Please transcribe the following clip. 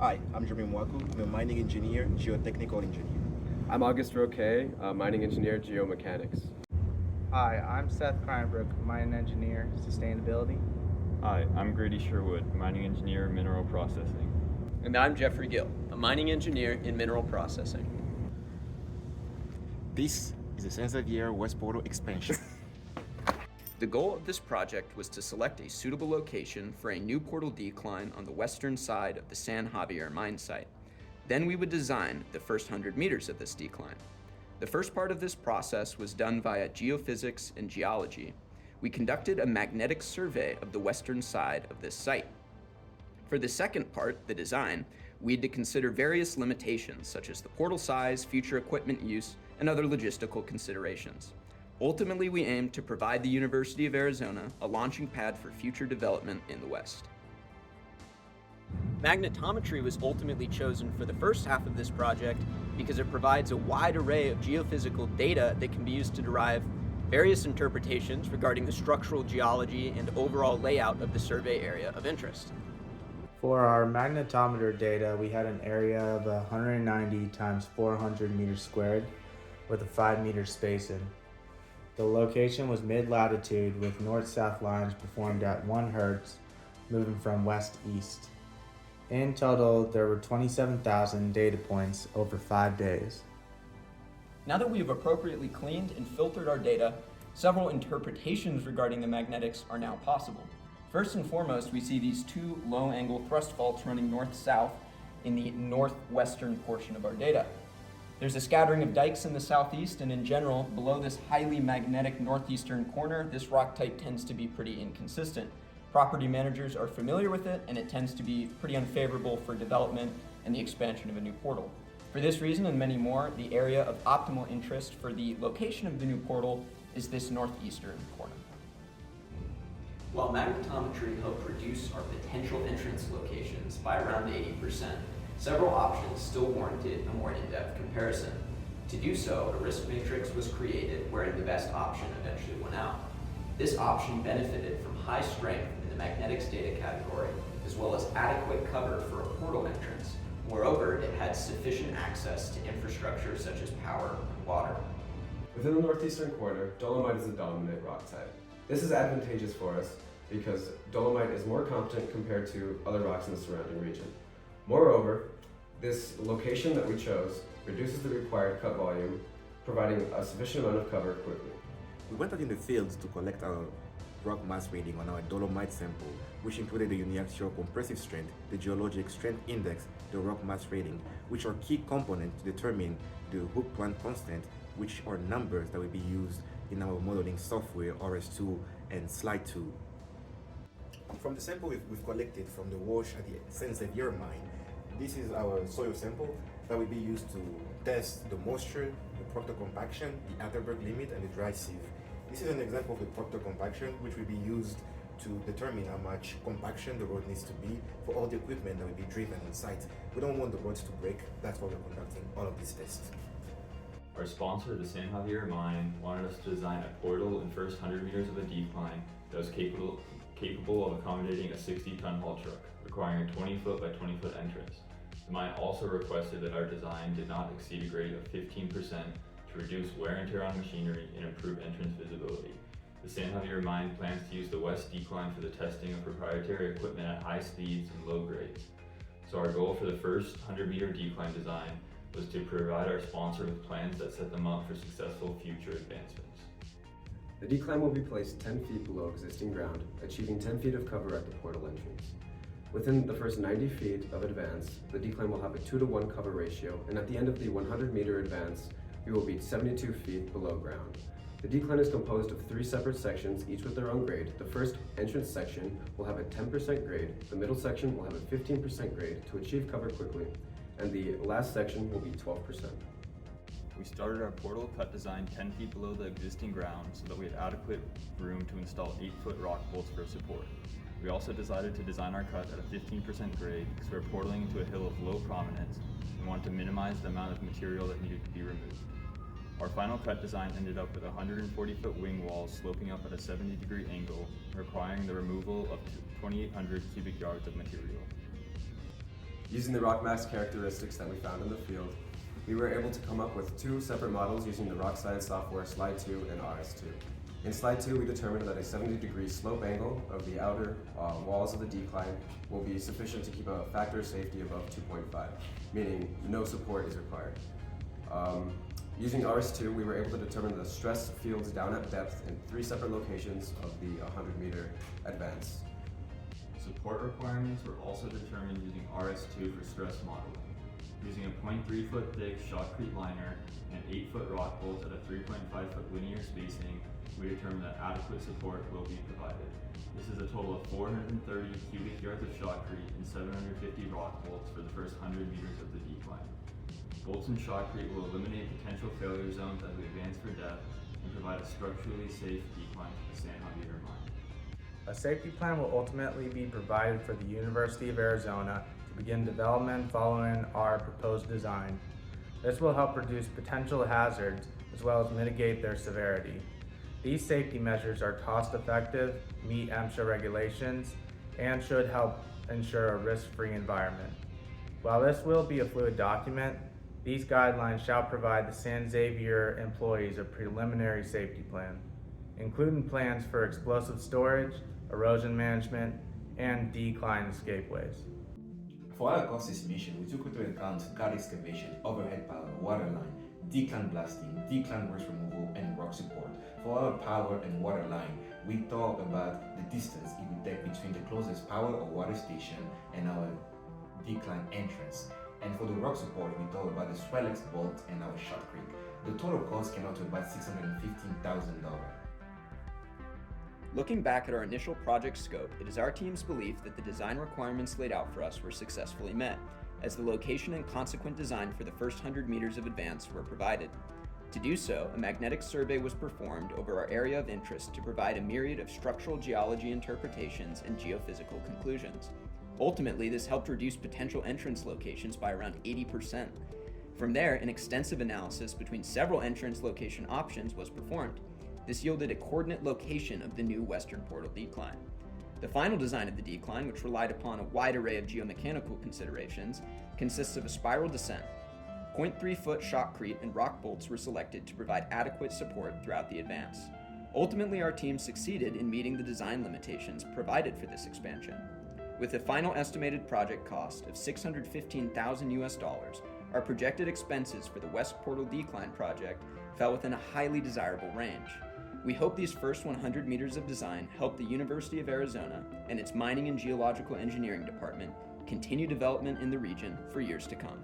Hi, I'm Jeremy Mwaku. I'm a mining engineer, geotechnical engineer. I'm August Roque, mining engineer, geomechanics. Hi, I'm Seth Kreinbrook, mine engineer, sustainability. Hi, I'm Grady Sherwood, mining engineer, mineral processing. And I'm Jeffrey Gill, a mining engineer in mineral processing. This is the Saint Xavier West Portal expansion. The goal of this project was to select a suitable location for a new portal decline on the western side of the San Javier mine site. Then we would design the first 100 meters of this decline. The first part of this process was done via geophysics and geology. We conducted a magnetic survey of the western side of this site. For the second part, the design, we had to consider various limitations such as the portal size, future equipment use, and other logistical considerations. Ultimately, we aimed to provide the University of Arizona a launching pad for future development in the West. Magnetometry was ultimately chosen for the first half of this project because it provides a wide array of geophysical data that can be used to derive various interpretations regarding the structural geology and overall layout of the survey area of interest. For our magnetometer data, we had an area of 190 times 400 meters squared with a 5-meter spacing. The location was mid-latitude with north-south lines performed at 1 Hz, moving from west-east. In total, there were 27,000 data points over 5 days. Now that we have appropriately cleaned and filtered our data, several interpretations regarding the magnetics are now possible. First and foremost, we see these two low-angle thrust faults running north-south in the northwestern portion of our data. There's a scattering of dikes in the southeast, and in general, below this highly magnetic northeastern corner, this rock type tends to be pretty inconsistent. Property managers are familiar with it, and it tends to be pretty unfavorable for development and the expansion of a new portal. For this reason and many more, the area of optimal interest for the location of the new portal is this northeastern corner. While magnetometry helped reduce our potential entrance locations by around 80%, several options still warranted a more in-depth comparison. To do so, a risk matrix was created wherein the best option eventually won out. This option benefited from high strength in the magnetics data category, as well as adequate cover for a portal entrance. Moreover, it had sufficient access to infrastructure such as power and water. Within the northeastern corner, dolomite is the dominant rock type. This is advantageous for us because dolomite is more competent compared to other rocks in the surrounding region. Moreover, this location that we chose reduces the required cut volume, providing a sufficient amount of cover quickly. We went out in the field to collect our rock mass rating on our dolomite sample, which included the uniaxial compressive strength, the geologic strength index, the rock mass rating, which are key components to determine the Hooke-Planck constant, which are numbers that will be used in our modeling software RS2 and Slide 2. From the sample we've collected from the wash at the Saint Xavier mine, this is our soil sample that will be used to test the moisture, the proctor compaction, the Atterberg limit, and the dry sieve. This is an example of the proctor compaction, which will be used to determine how much compaction the road needs to be for all the equipment that will be driven on site. We don't want the roads to break, that's why we're conducting all of these tests. Our sponsor, the San Javier Mine, wanted us to design a portal in the first 100 meters of a decline that was capable of accommodating a 60-ton haul truck, requiring a 20-foot by 20-foot entrance. The mine also requested that our design did not exceed a grade of 15% to reduce wear and tear on machinery and improve entrance visibility. The San Javier Mine plans to use the west decline for the testing of proprietary equipment at high speeds and low grades. So our goal for the first 100-meter decline design was to provide our sponsor with plans that set them up for successful future advancements. The decline will be placed 10 feet below existing ground, achieving 10 feet of cover at the portal entrance. Within the first 90 feet of advance, the decline will have a 2-to-1 cover ratio, and at the end of the 100-meter advance, we will be 72 feet below ground. The decline is composed of 3 separate sections, each with their own grade. The first entrance section will have a 10% grade, the middle section will have a 15% grade to achieve cover quickly, and the last section will be 12%. We started our portal cut design 10 feet below the existing ground so that we had adequate room to install 8-foot rock bolts for support. We also decided to design our cut at a 15% grade because we're portaling into a hill of low prominence and wanted to minimize the amount of material that needed to be removed. Our final cut design ended up with 140-foot wing walls sloping up at a 70-degree angle, requiring the removal of 2,800 cubic yards of material. Using the rock mass characteristics that we found in the field, we were able to come up with two separate models using the rock science software Slide 2 and RS2. In Slide 2, we determined that a 70-degree slope angle of the outer walls of the decline will be sufficient to keep a factor of safety above 2.5, meaning no support is required. Using RS2, we were able to determine the stress fields down at depth in 3 separate locations of the 100-meter advance. Support requirements were also determined using RS2 for stress modeling. Using a 0.3 foot thick shotcrete liner and 8 foot rock bolts at a 3.5 foot linear spacing, we determined that adequate support will be provided. This is a total of 430 cubic yards of shotcrete and 750 rock bolts for the first 100 meters of the decline. Bolts and shotcrete will eliminate potential failure zones as we advance for depth and provide a structurally safe decline to the San Javier mine. A safety plan will ultimately be provided for the University of Arizona to begin development following our proposed design. This will help reduce potential hazards as well as mitigate their severity. These safety measures are cost-effective, meet MSHA regulations, and should help ensure a risk-free environment. While this will be a fluid document, these guidelines shall provide the San Xavier employees a preliminary safety plan, including plans for explosive storage, erosion management, and decline escapeways. For our cost estimation, we took into account guard excavation, overhead power, water line, decline blasting, decline waste removal, and rock support. For our power and water line, we thought about the distance it would take between the closest power or water station and our decline entrance. And for the rock support, we thought about the Swellex bolt and our shotcrete. The total cost came out to about $615,000. Looking back at our initial project scope, it is our team's belief that the design requirements laid out for us were successfully met, as the location and consequent design for the first 100 meters of advance were provided. To do so, a magnetic survey was performed over our area of interest to provide a myriad of structural geology interpretations and geophysical conclusions. Ultimately, this helped reduce potential entrance locations by around 80%. From there, an extensive analysis between several entrance location options was performed. This yielded a coordinate location of the new western portal decline. The final design of the decline, which relied upon a wide array of geomechanical considerations, consists of a spiral descent. 0.3 foot shotcrete and rock bolts were selected to provide adequate support throughout the advance. Ultimately, our team succeeded in meeting the design limitations provided for this expansion. With a final estimated project cost of $615,000, our projected expenses for the West Portal Decline project fell within a highly desirable range. We hope these first 100 meters of design help the University of Arizona and its Mining and Geological Engineering Department continue development in the region for years to come.